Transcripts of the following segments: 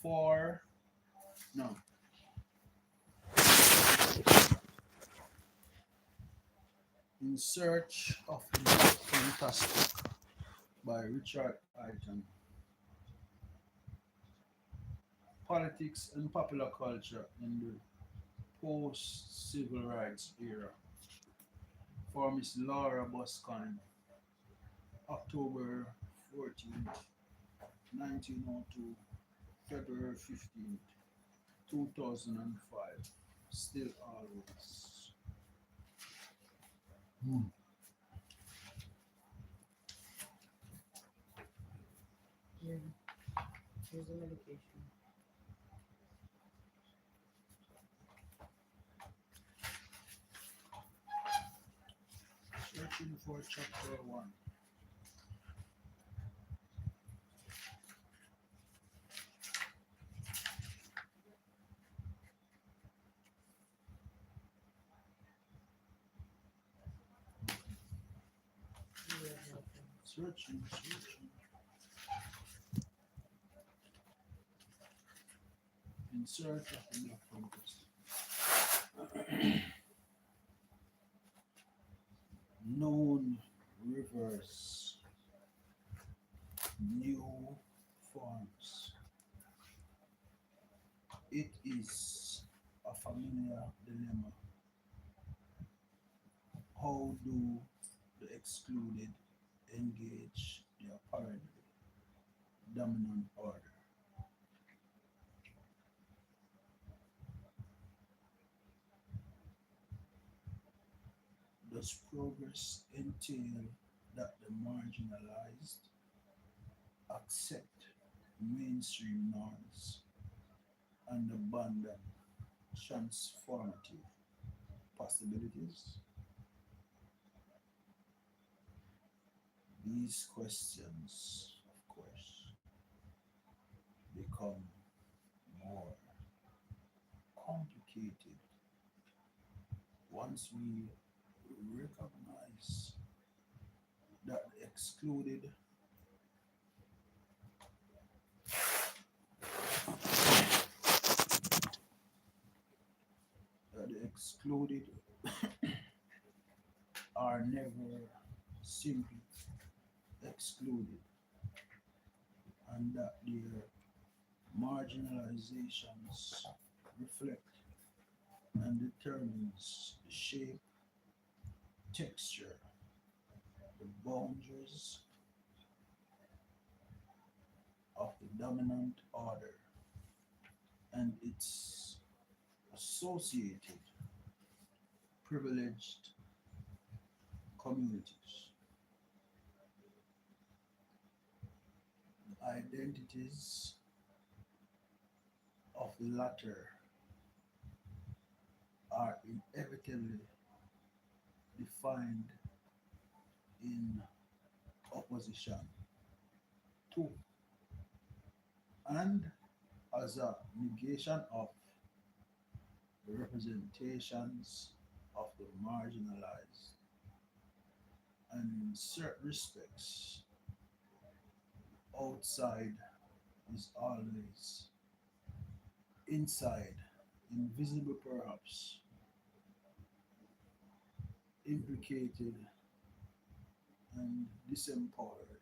for no In Search of the Fantastic by Richard Iton. Politics and popular culture in the post-civil rights era. For Miss Laura Boscon, October 14th, 1902, February 15th, 2005. Still always. Hmm. Yeah, here's the medication. Searching for chapter 1. Yeah, okay. Searching. In search of the focus. Known rivers, new forms. It is a familiar dilemma. How do the excluded engage the apparently dominant order? Does progress entail that the marginalized accept mainstream norms and abandon transformative possibilities? These questions, of course, become more complicated once we recognize that the excluded are never simply excluded and that their marginalizations reflect and determines the shape, texture, the boundaries of the dominant order and its associated privileged communities. The identities of the latter are inevitably defined in opposition to and as a negation of the representations of the marginalized, and in certain respects, outside is always inside, invisible perhaps, implicated and disempowered,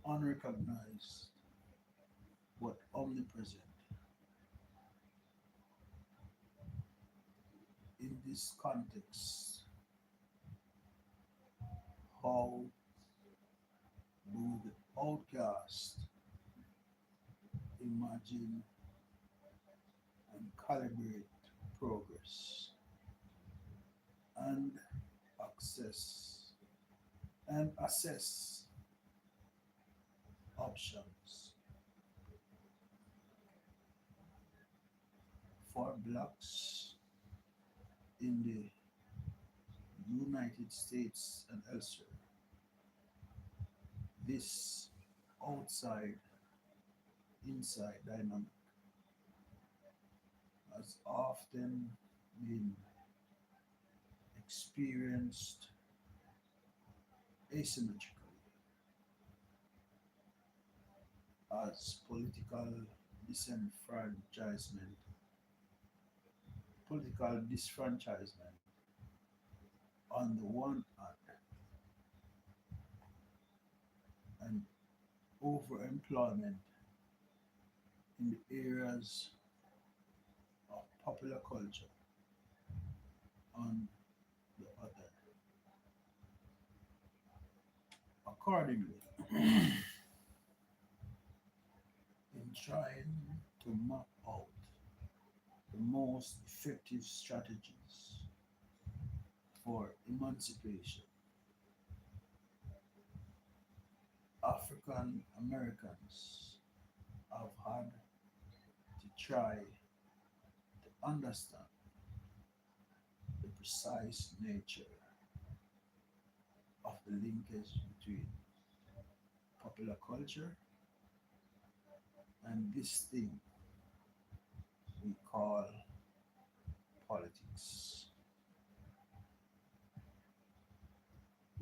unrecognized but omnipresent. In this context, how do the outcast imagine and calibrate progress and access and assess options for blacks in the United States and elsewhere? This outside inside dynamic has often been experienced asymmetrically as disenfranchisement, political disfranchisement on the one hand, and overemployment in the areas of popular culture on the other. Accordingly, in trying to map out the most effective strategies for emancipation, African Americans have had to try to understand the precise nature of the linkage between popular culture and this thing we call politics.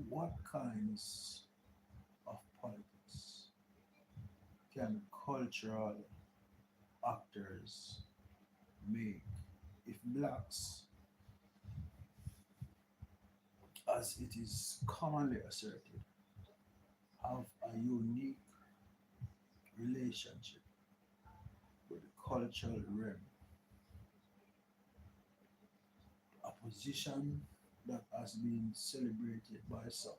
What kinds of politics can cultural actors make if blacks, as it is commonly asserted, have a unique relationship with the cultural realm, a position that has been celebrated by some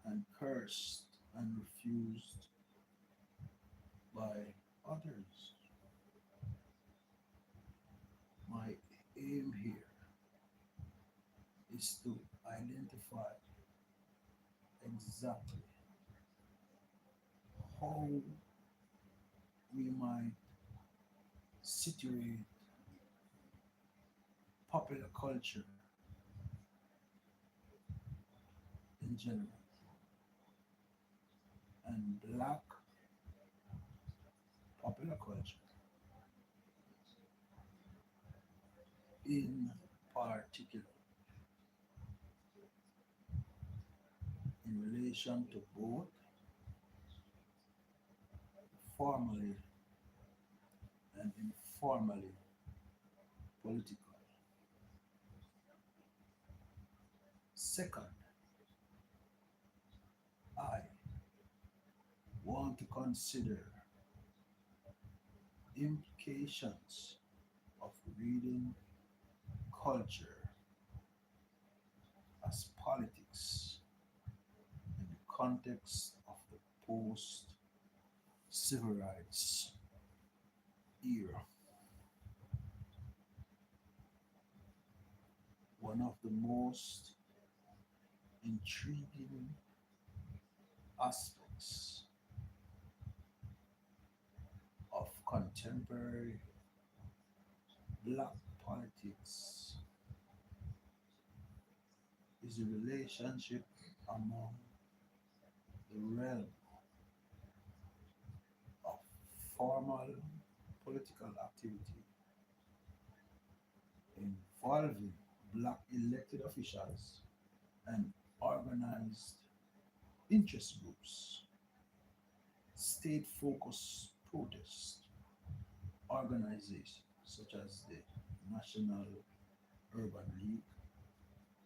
and cursed and refused by others? My aim here is to identify exactly how we might situate popular culture in general and black popular culture in particular in relation to both formally and informally political. Second, I want to consider implications of reading culture as politics in the context of the post civil rights era. One of the most intriguing aspects of contemporary black politics is the relationship among the realm of formal political activity involving black elected officials and organized interest groups, state focused protest organizations such as the National Urban League,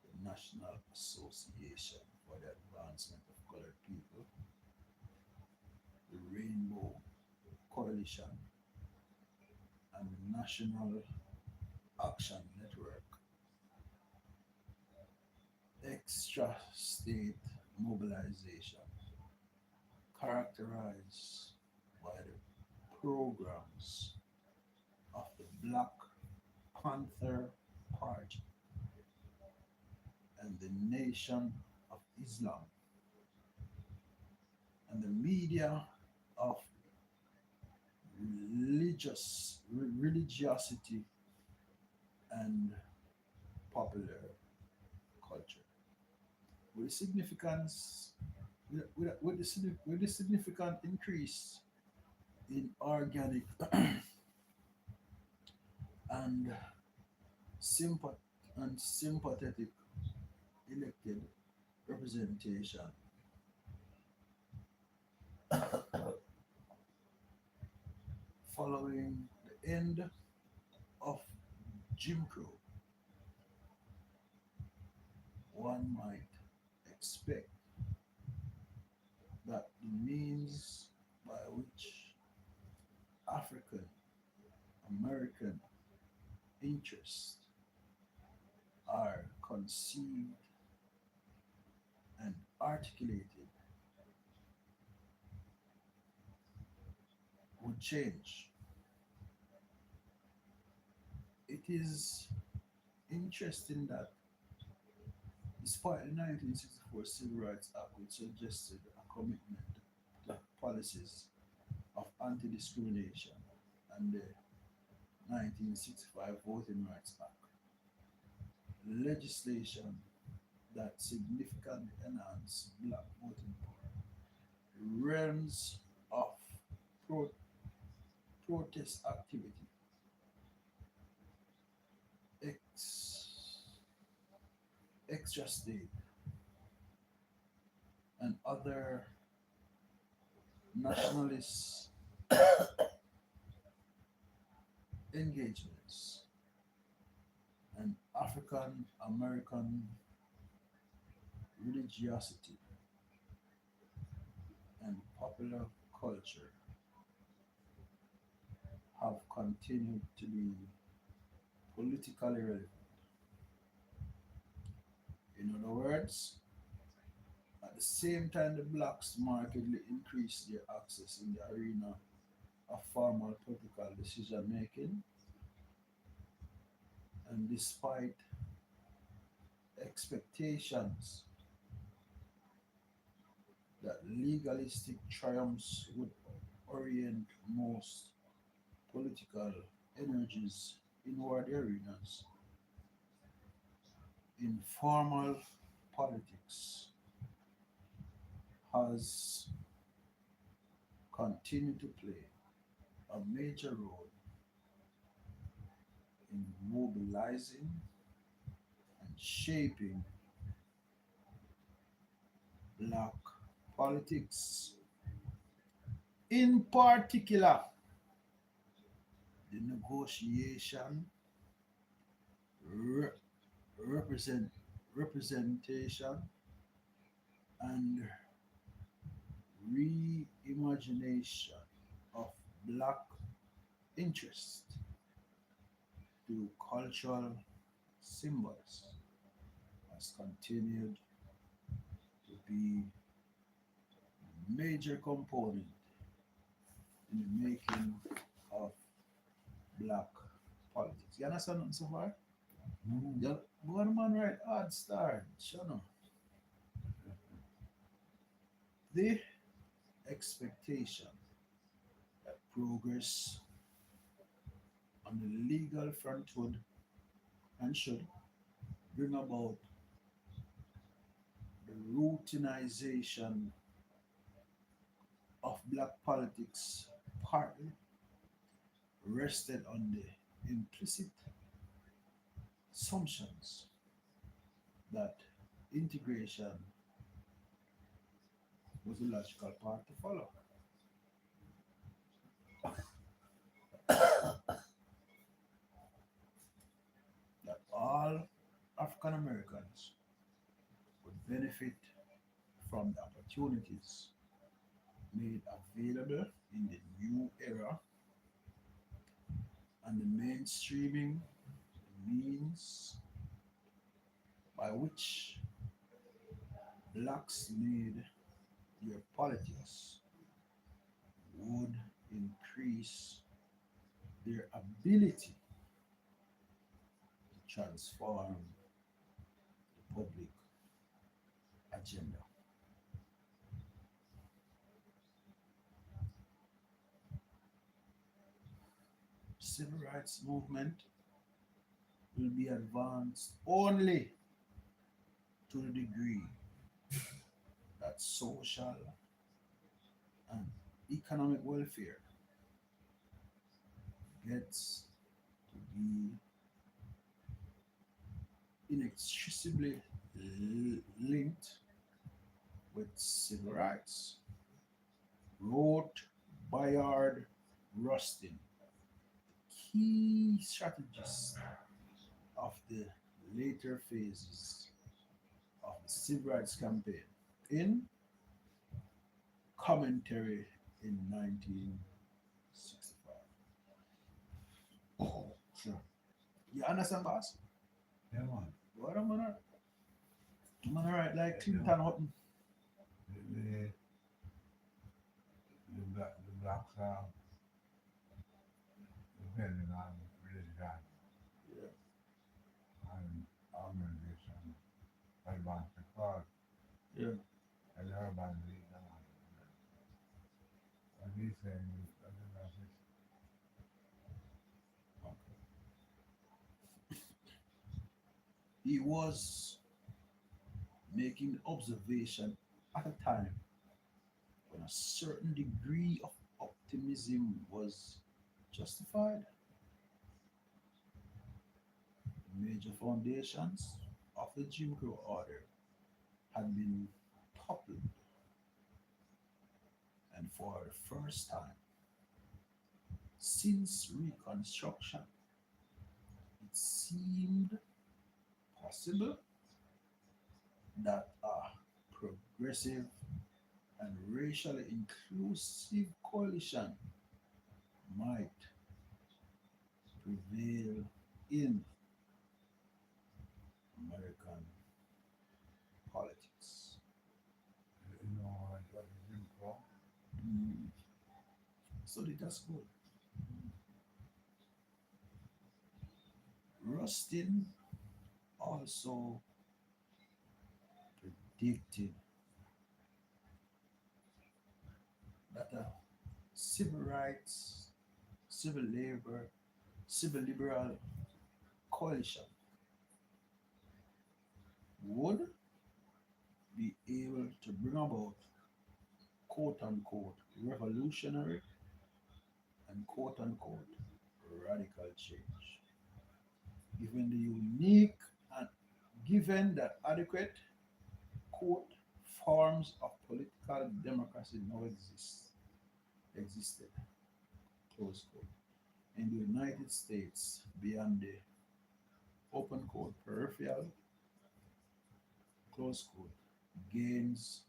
the National Association for the Advancement of Colored People, the Rainbow Coalition, and the National Action Network. Extra state mobilization characterized by the programs of the Black Panther Party and the Nation of Islam and the media of religiosity and popular culture. With the significance with the significant increase in organic and sympath- sympathetic elected representation Following the end of Jim Crow, one might expect that the means by which African American interests are conceived and articulated would change. It is interesting that despite the 1964 Civil Rights Act, which suggested a commitment to policies of anti discrimination, and the 1965 Voting Rights Act, legislation that significantly enhanced black voting power, realms of pro- protest activity, ex- extra state, and other nationalist engagements, and African American religiosity and popular culture have continued to be politically relevant. In other words, at the same time the blacks markedly increased their access in the arena of formal political decision making, and despite expectations that legalistic triumphs would orient most political energies inward arenas, informal politics has continued to play a major role in mobilizing and shaping black politics, in particular the negotiation, re- represent, representation, and reimagination of black interest through cultural symbols has continued to be a major component in the making of black politics. You understand nothing so far? Yeah, one man right hard start, you know. The expectation that progress on the legal front would and should bring about the routinization of black politics partly rested on the implicit assumptions that integration was a logical path to follow. That all African Americans would benefit from the opportunities made available in the new era, and the mainstreaming means by which blacks made their politics would increase their ability to transform the public agenda. Civil rights movement will be advanced only to the degree that social and economic welfare gets to be inextricably linked with civil rights, wrote Bayard Rustin. key strategists of the later phases of the civil rights campaign in commentary in 1965. Sure. You understand, boss? Yeah, man. What I'm gonna write like Yeah. Clinton Hutton. The, the blacks are depending on religion Yeah. and organization, advance the cause, Yeah. and the urban league. What he's saying is, I think that's it. Okay. He was making the observation at a time when a certain degree of optimism was justified. Major foundations of the Jim Crow order had been toppled, and for the first time since Reconstruction, it seemed possible that a progressive and racially inclusive coalition might prevail in American politics. You know, like what is Jim Crow? Mm. So that's good. Rustin also predicted that a civil rights, civil labor, civil liberal coalition would be able to bring about quote unquote revolutionary and quote unquote radical change. Given the unique and given that adequate quote forms of political democracy now existed, close quote, in the United States beyond the open quote peripheral close quote gains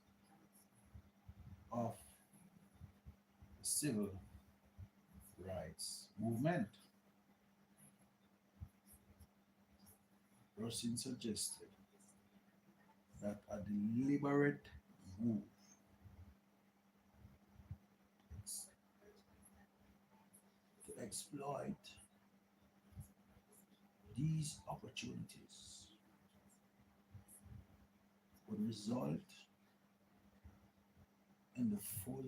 of the civil rights movement. Rosin suggested that a deliberate move to exploit these opportunities would result in the full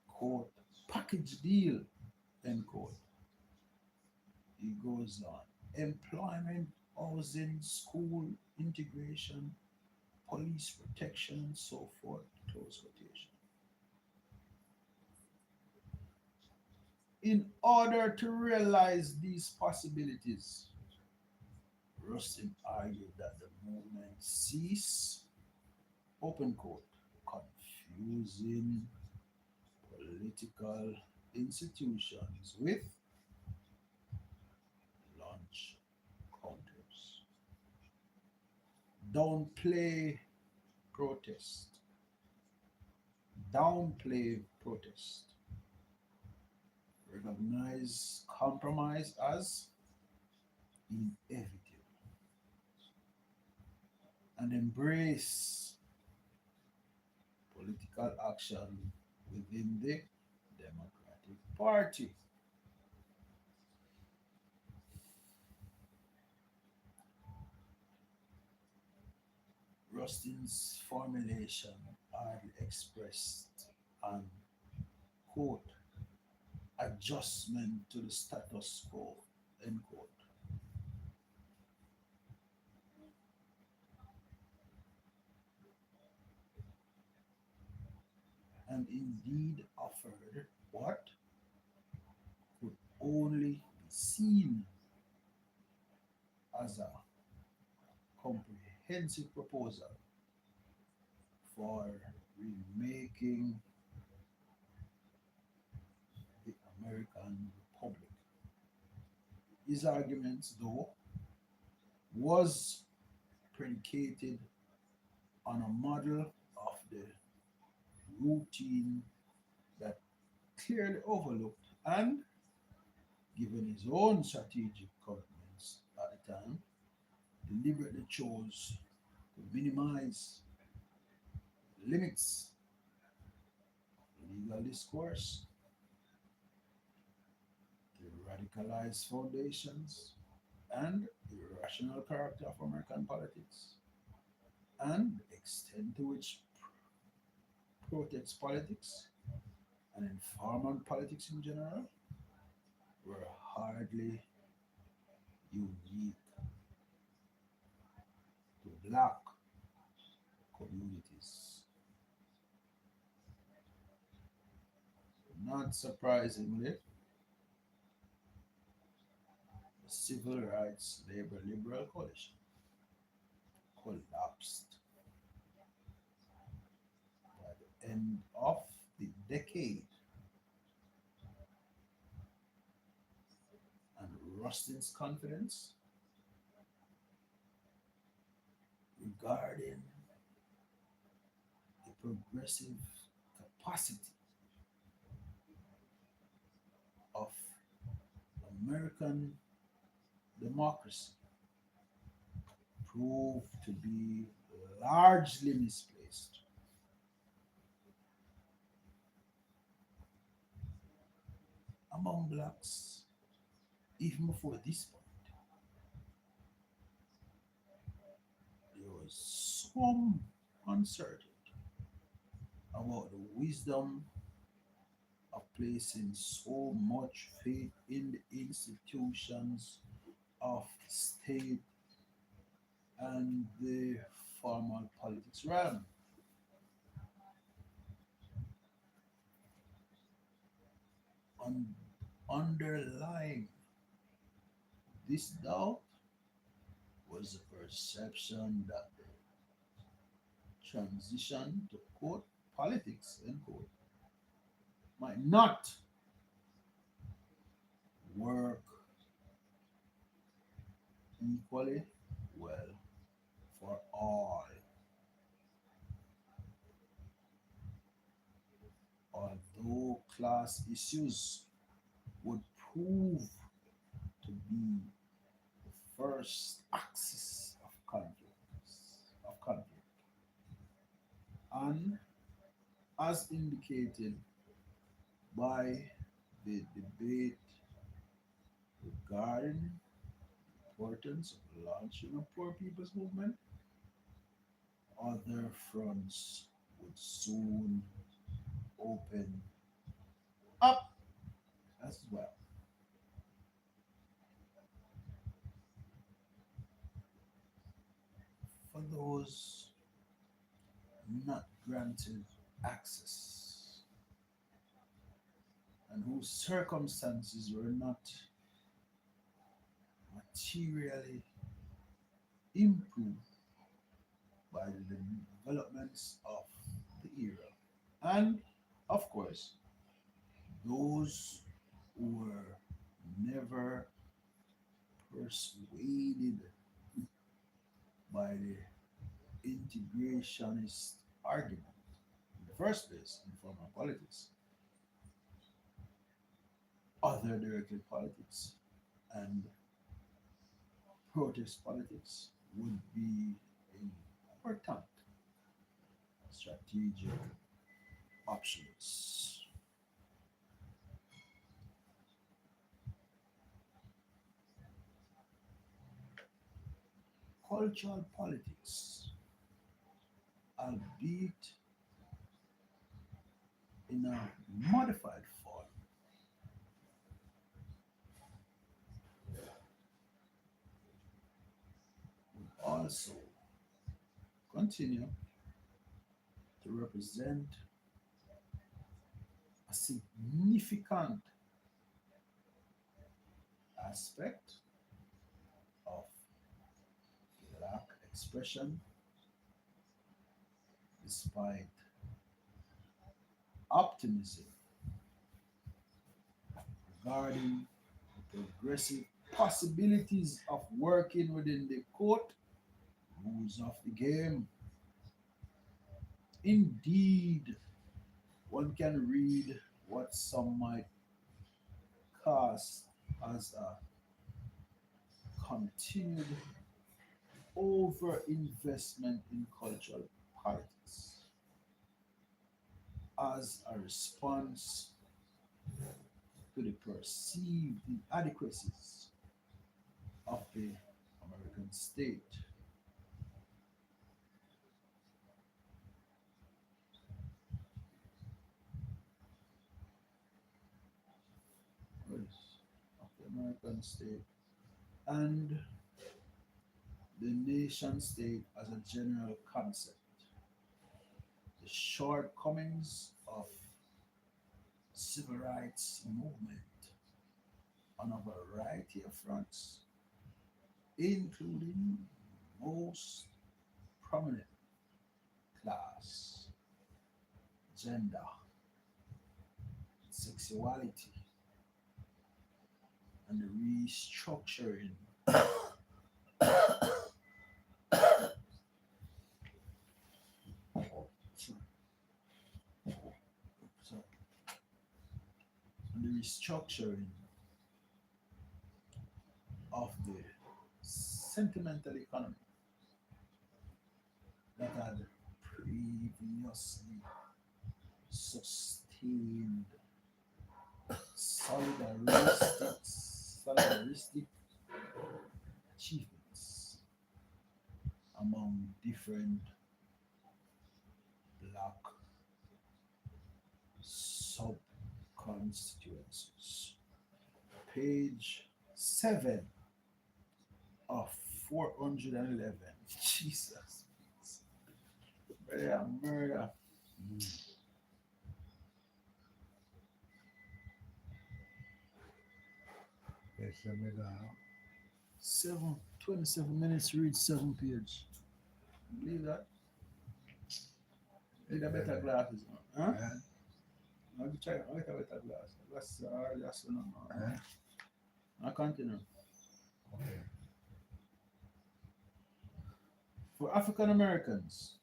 quote package deal end quote. He goes on. Employment, housing, school integration, police protection, and so forth. Close quotation. In order to realize these possibilities, Rustin argued that the movement cease, open quote, confusing political institutions with launch counters. Downplay protest. Downplay protest. Recognize compromise as inevitable and embrace political action within the Democratic Party. Rustin's formulation are expressed an quote adjustment to the status quo end quote, and indeed offered what could only be seen as a comprehensive proposal for remaking the American Republic. His arguments, though, was predicated on a model of the routine that clearly overlooked and, given his own strategic commitments at the time, deliberately chose to minimize limits legal discourse, the radicalized foundations, and the irrational character of American politics, and the extent to which protest politics and informal politics in general were hardly unique to black communities. Not surprisingly, the civil rights labor liberal coalition collapsed by the end of the decade, and Rustin's confidence regarding the progressive capacity of American democracy proved to be largely misplaced. Among blacks, even before this point, there was some uncertainty about the wisdom of placing so much faith in the institutions of the state and the formal politics realm. Un- Underlying this doubt was the perception that the transition to quote politics end quote might not work equally well for all, although class issues would prove to be the first axis of conflict. And as indicated by the debate regarding the importance of launching a poor people's movement, other fronts would soon open up as well. For those not granted access and whose circumstances were not materially improved by the developments of the era. And of course, those who were never persuaded by the integrationist argument in the first place in formal politics, other directed politics, and protest politics would be important strategic options. Cultural politics, albeit in a modified form, would also continue to represent a significant aspect of black expression despite optimism regarding the progressive possibilities of working within the court rules of the game. Indeed, one can read what some might cast as a continued over-investment in cultural politics as a response to the perceived inadequacies of the American state. Yes, of the American state and the nation state as a general concept. The shortcomings of civil rights movement on a variety of fronts, including most prominent class, gender, sexuality, and the restructuring sorry, sorry, and the restructuring of the sentimental economy that had previously sustained solidaristic achievements among different black sub-constituencies. Page 7 of 411. Jesus. Murder, murder. They sent me down. 27 minutes, read 7 page. Believe that? Need a better glasses, man. Huh? Eh? I'll try. I'll get a better glass. That's no, no. Eh? I continue. Okay. For African Americans,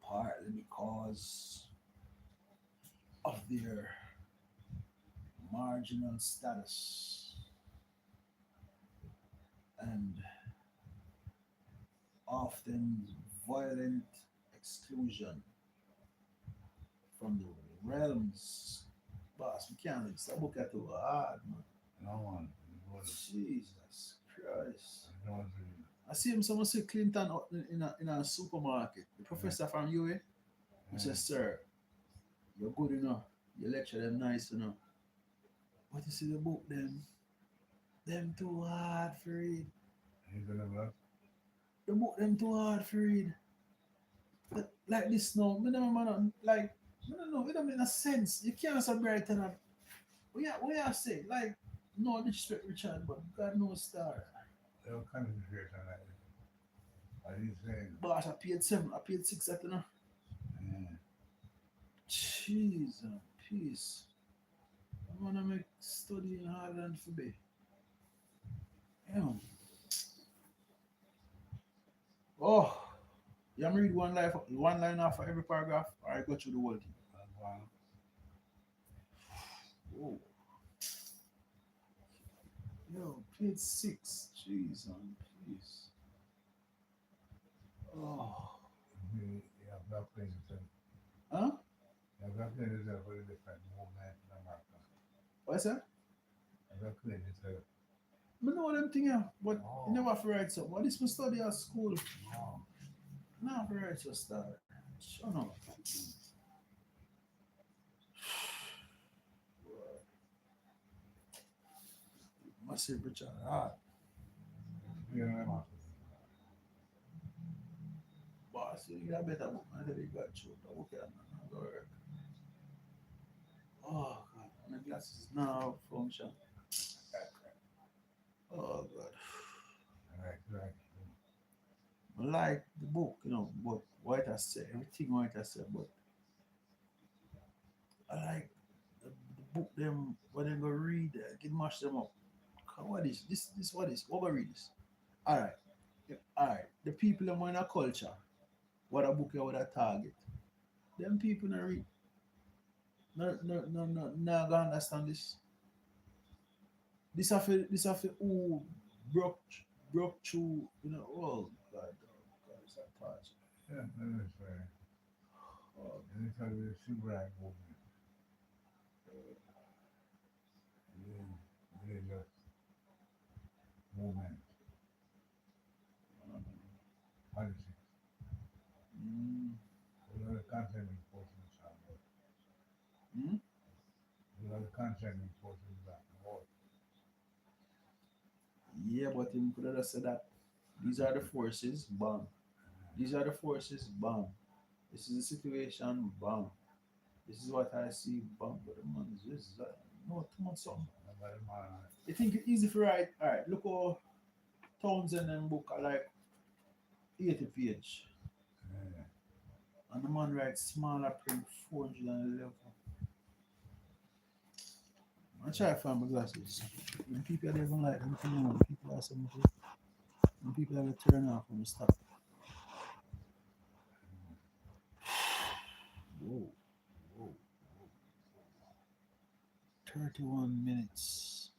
partly because of their marginal status and often violent exclusion from the realms. Boss, we can't let this book at too hard, man. No one. It was. Jesus Christ. It was. I see him, someone say Clinton out in a supermarket. The professor from UA. I said, sir, you're good enough. You lecture them nice enough. But you see the book them too hard for read. He's gonna look. The book them too hard for read. But like this now, me never man like I don't know, it don't make no sense. You can't say bright and we are say like no disrespect Richard, but God knows star. They were kind of serious on that. Are you saying? But I paid 7, I paid 6 at now. Yeah. Jeez and peace. I wanna make studying harder than for be. Yeah. Oh, you want me read one line off for every paragraph, or I go through the whole thing? Wow. Whoa. Yo, page 6. Jeez and peace. Oh. You have that thing to say. Huh? You have that thing to say for the different movement in America. What's that? You have that thing to say. I know them thing here, but Oh. you never have to write something. What is my study at school? Oh. No, have to write your start. Shut up. Massive Richard. You know them after. Boss, you got better book. I tell you got you. Okay, man. Go work. Oh, God. My glasses now function. Oh, God. Right. I like the book, but what I said, everything what I said, but I like the book them, what they gonna read, get mash them up. What is this? What is? What gonna read this? All right, all right. The people them in a culture, what a book you would a target. Them people not read, no, gonna understand this. This have who broke broke through, oh God, it's a touch. Yeah, that is fair. Oh, And it's like the civil rights movement. Religious movement, politics. mm, We are the content enforcement sound. mm. We are the content enforcement board. Yeah, but him could have said that these are the forces, bam. These are the forces, bam. This is the situation, bam. This is what I see, bam. But the man is just no too much something. Nobody mind. You think it's easy for write? All right, look how Townsend and book are like 80 page, Yeah. and the man writes smaller print 411. I try to find my glasses. When people don't even like them, people are saying, when people have to turn off when we stop. Whoa, whoa, 31 minutes.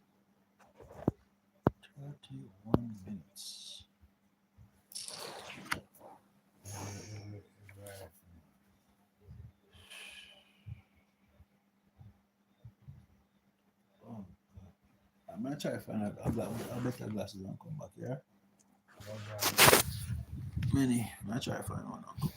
31 minutes. Oh, I'm gonna try to find a better glasses and come back here. Many. I'm gonna try to find one and come